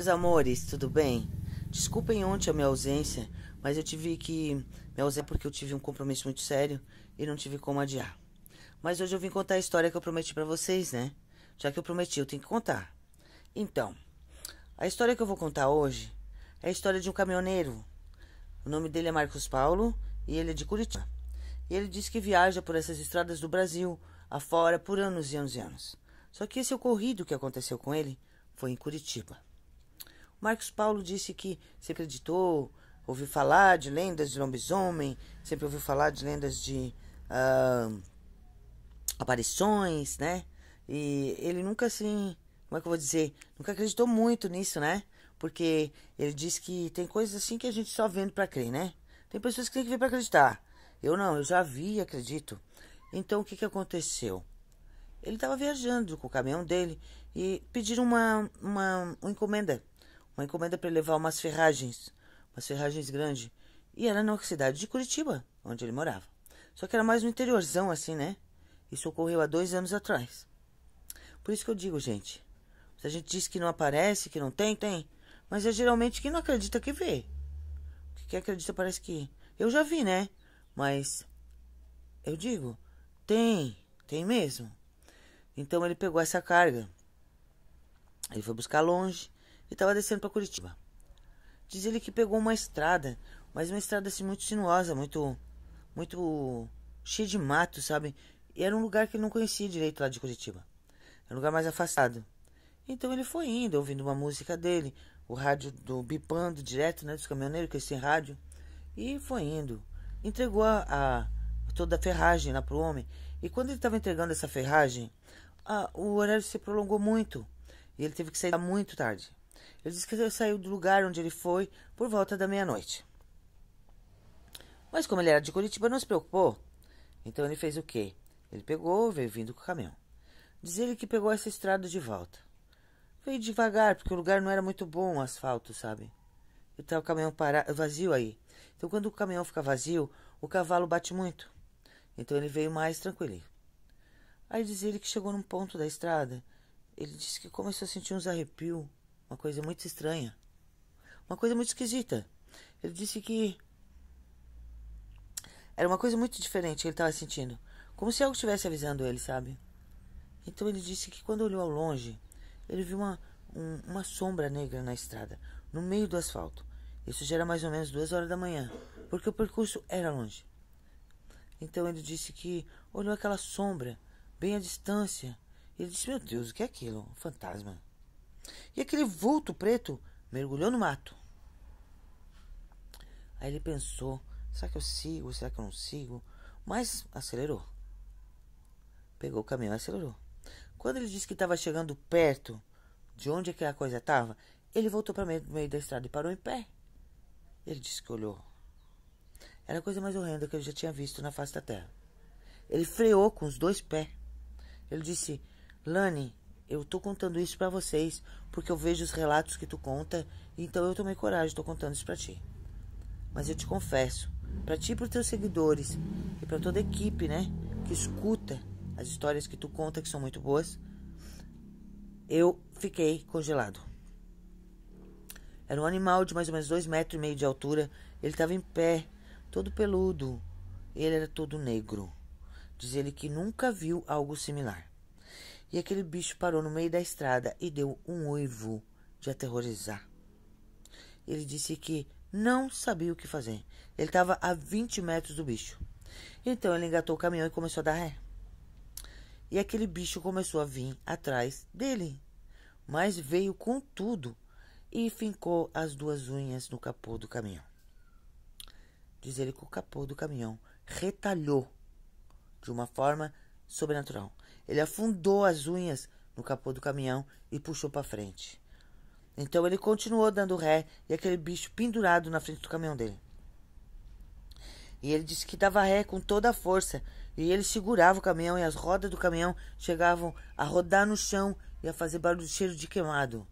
Meus amores, tudo bem? Desculpem ontem a minha ausência, mas eu tive que me ausentar porque eu tive um compromisso muito sério e não tive como adiar. Mas hoje eu vim contar a história que eu prometi pra vocês, né? Já que eu prometi, eu tenho que contar. Então, a história que eu vou contar hoje é a história de um caminhoneiro. O nome dele é Marcos Paulo e ele é de Curitiba. E ele diz que viaja por essas estradas do Brasil afora por anos e anos e anos. Só que esse ocorrido que aconteceu com ele foi em Curitiba. Marcos Paulo disse que se acreditou, ouviu falar de lendas de lobisomem, sempre ouviu falar de lendas de aparições, né? E ele nunca assim, como é que eu vou dizer? Nunca acreditou muito nisso, né? Porque ele disse que tem coisas assim que a gente só vendo pra crer, né? Tem pessoas que tem que ver pra acreditar. Eu não, eu já vi e acredito. Então o que que aconteceu? Ele estava viajando com o caminhão dele e pediram uma encomenda. Uma encomenda para ele levar umas ferragens grandes. E era na cidade de Curitiba, onde ele morava. Só que era mais no interiorzão, assim, né? Isso ocorreu há 2 anos atrás. Por isso que eu digo, gente. Se a gente diz que não aparece, que não tem, tem. Mas é geralmente quem não acredita que vê. Quem acredita parece que... Eu já vi, né? Mas eu digo, tem mesmo. Então ele pegou essa carga. Ele foi buscar longe e estava descendo para Curitiba. Diz ele que pegou uma estrada, mas uma estrada assim muito sinuosa, muito cheia de mato, sabe? E era um lugar que ele não conhecia direito lá de Curitiba. Era um lugar mais afastado. Então ele foi indo, ouvindo uma música dele, o rádio do bipando direto, né, dos caminhoneiros, que eles têm rádio, e foi indo. Entregou toda a ferragem lá pro homem. E quando ele estava entregando essa ferragem, o horário se prolongou muito. E ele teve que sair muito tarde. Ele disse que ele saiu do lugar onde ele foi por volta da meia-noite. Mas como ele era de Curitiba, não se preocupou. Então ele fez o quê? Ele pegou, veio vindo com o caminhão. Diz ele que pegou essa estrada de volta. Veio devagar, porque o lugar não era muito bom, o asfalto, sabe? E tá o caminhão vazio aí. Então quando o caminhão fica vazio, o cavalo bate muito. Então ele veio mais tranquilo. Aí diz ele que chegou num ponto da estrada. Ele disse que começou a sentir uns arrepios. Uma coisa muito estranha. Uma coisa muito esquisita. Ele disse que era uma coisa muito diferente que ele estava sentindo. Como se algo estivesse avisando ele, sabe? Então ele disse que quando olhou ao longe, ele viu uma sombra negra na estrada, no meio do asfalto. Isso já era mais ou menos 2 horas da manhã, porque o percurso era longe. Então ele disse que olhou aquela sombra, bem à distância. Ele disse, meu Deus, o que é aquilo? Um fantasma. E aquele vulto preto mergulhou no mato. Aí ele pensou, será que eu sigo, será que eu não sigo? Mas acelerou. Pegou o caminhão e acelerou. Quando ele disse que estava chegando perto de onde aquela coisa estava, ele voltou para o meio da estrada e parou em pé. Ele disse que olhou. Era a coisa mais horrenda que ele já tinha visto na face da terra. Ele freou com os 2 pés. Ele disse, Lani, eu tô contando isso pra vocês, porque eu vejo os relatos que tu conta, então eu tomei coragem, tô contando isso pra ti. Mas eu te confesso, pra ti e pros teus seguidores, e pra toda a equipe, né, que escuta as histórias que tu conta, que são muito boas, eu fiquei congelado. Era um animal de mais ou menos 2,5 metros de altura, ele tava em pé, todo peludo, ele era todo negro. Diz ele que nunca viu algo similar. E aquele bicho parou no meio da estrada e deu um uivo de aterrorizar. Ele disse que não sabia o que fazer. Ele estava a 20 metros do bicho. Então ele engatou o caminhão e começou a dar ré. E aquele bicho começou a vir atrás dele. Mas veio com tudo e fincou as 2 unhas no capô do caminhão. Diz ele que o capô do caminhão retalhou de uma forma sobrenatural. Ele afundou as unhas no capô do caminhão e puxou para frente. Então ele continuou dando ré e aquele bicho pendurado na frente do caminhão dele. E ele disse que dava ré com toda a força. E ele segurava o caminhão e as rodas do caminhão chegavam a rodar no chão e a fazer barulho, cheiro de queimado.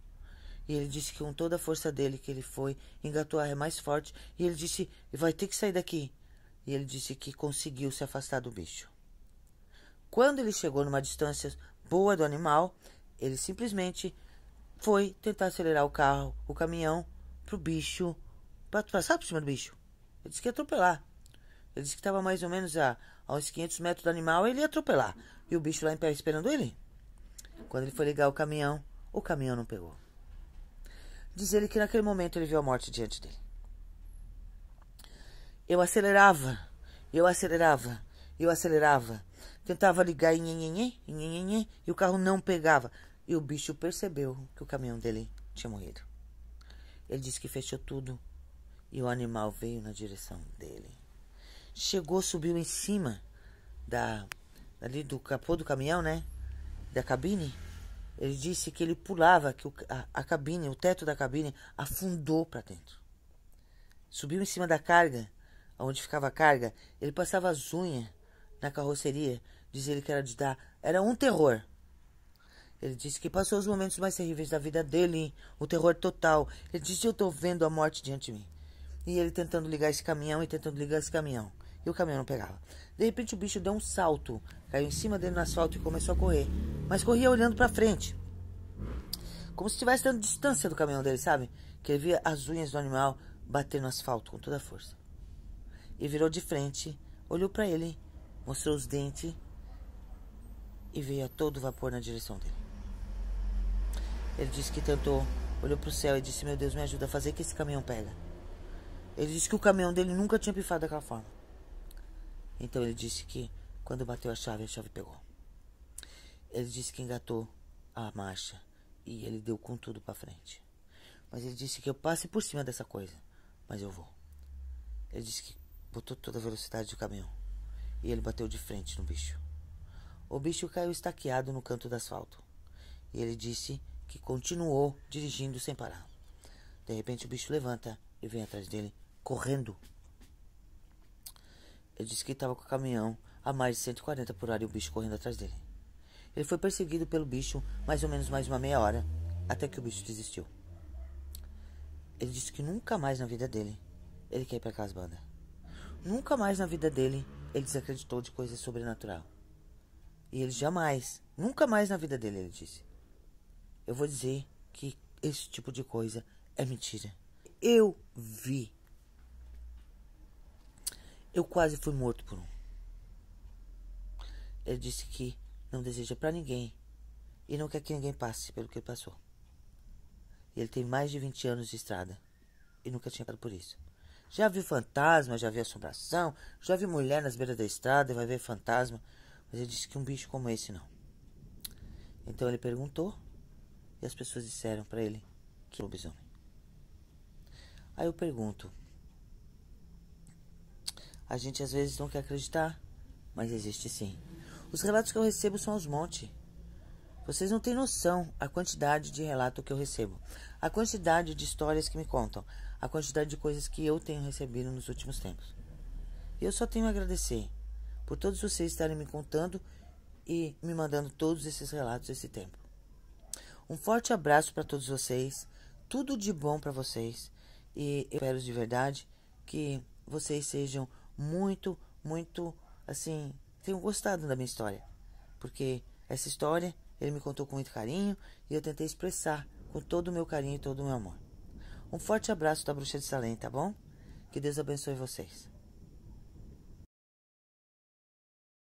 E ele disse que com toda a força dele que ele foi, engatou a ré mais forte. E ele disse, vai ter que sair daqui. E ele disse que conseguiu se afastar do bicho. Quando ele chegou numa distância boa do animal, ele simplesmente foi tentar acelerar o carro, o caminhão, pro bicho, pra passar por cima do bicho. Ele disse que ia atropelar. Ele disse que estava mais ou menos a uns 500 metros do animal, ele ia atropelar. E o bicho lá em pé esperando ele. Quando ele foi ligar o caminhão não pegou. Diz ele que naquele momento ele viu a morte diante dele. Eu acelerava. Tentava ligar e o carro não pegava. E o bicho percebeu que o caminhão dele tinha morrido. Ele disse que fechou tudo e o animal veio na direção dele. Chegou, subiu em cima ali do capô do caminhão, né? Da cabine. Ele disse que ele pulava, que a cabine, o teto da cabine afundou para dentro. Subiu em cima da carga, onde ficava a carga. Ele passava as unhas na carroceria. Diz ele que era um terror. Ele disse que passou os momentos mais terríveis da vida dele, o terror total. Ele disse: eu tô vendo a morte diante de mim. E ele tentando ligar esse caminhão e o caminhão não pegava. De repente o bicho deu um salto, caiu em cima dele no asfalto e começou a correr. Mas corria olhando pra frente, como se estivesse dando distância do caminhão dele, sabe? Que ele via as unhas do animal bater no asfalto com toda a força. E virou de frente, olhou pra ele, mostrou os dentes e veio a todo vapor na direção dele. Ele disse que tentou, olhou pro céu e disse: meu Deus, me ajuda a fazer que esse caminhão pega. Ele disse que o caminhão dele nunca tinha pifado daquela forma. Então ele disse que quando bateu a chave pegou. Ele disse que engatou a marcha e ele deu com tudo pra frente. Mas ele disse que eu passe por cima dessa coisa, mas eu vou. Ele disse que botou toda a velocidade do caminhão e ele bateu de frente no bicho. O bicho caiu estaqueado no canto do asfalto. E ele disse que continuou dirigindo sem parar. De repente o bicho levanta e vem atrás dele, correndo. Ele disse que estava com o caminhão a mais de 140 por hora e o bicho correndo atrás dele. Ele foi perseguido pelo bicho mais ou menos mais uma meia hora, até que o bicho desistiu. Ele disse que nunca mais na vida dele ele quer ir para aquelas bandas. Nunca mais na vida dele ele desacreditou de coisa sobrenatural. E ele jamais, nunca mais na vida dele, ele disse: eu vou dizer que esse tipo de coisa é mentira. Eu vi. Eu quase fui morto por um. Ele disse que não deseja pra ninguém e não quer que ninguém passe pelo que ele passou. Ele tem mais de 20 anos de estrada e nunca tinha passado por isso. Já viu fantasma, já viu assombração, já viu mulher nas beiras da estrada e vai ver fantasma. Mas ele disse que um bicho como esse não. Então ele perguntou e as pessoas disseram pra ele que é lobisomem. Aí eu pergunto: a gente às vezes não quer acreditar, mas existe sim. Os relatos que eu recebo são aos montes. Vocês não têm noção a quantidade de relato que eu recebo, a quantidade de histórias que me contam, a quantidade de coisas que eu tenho recebido nos últimos tempos. E eu só tenho a agradecer por todos vocês estarem me contando e me mandando todos esses relatos esse tempo. Um forte abraço para todos vocês, tudo de bom para vocês, e eu espero de verdade que vocês sejam muito, assim, tenham gostado da minha história, porque essa história ele me contou com muito carinho e eu tentei expressar com todo o meu carinho e todo o meu amor. Um forte abraço da Bruxa de Salem, tá bom? Que Deus abençoe vocês.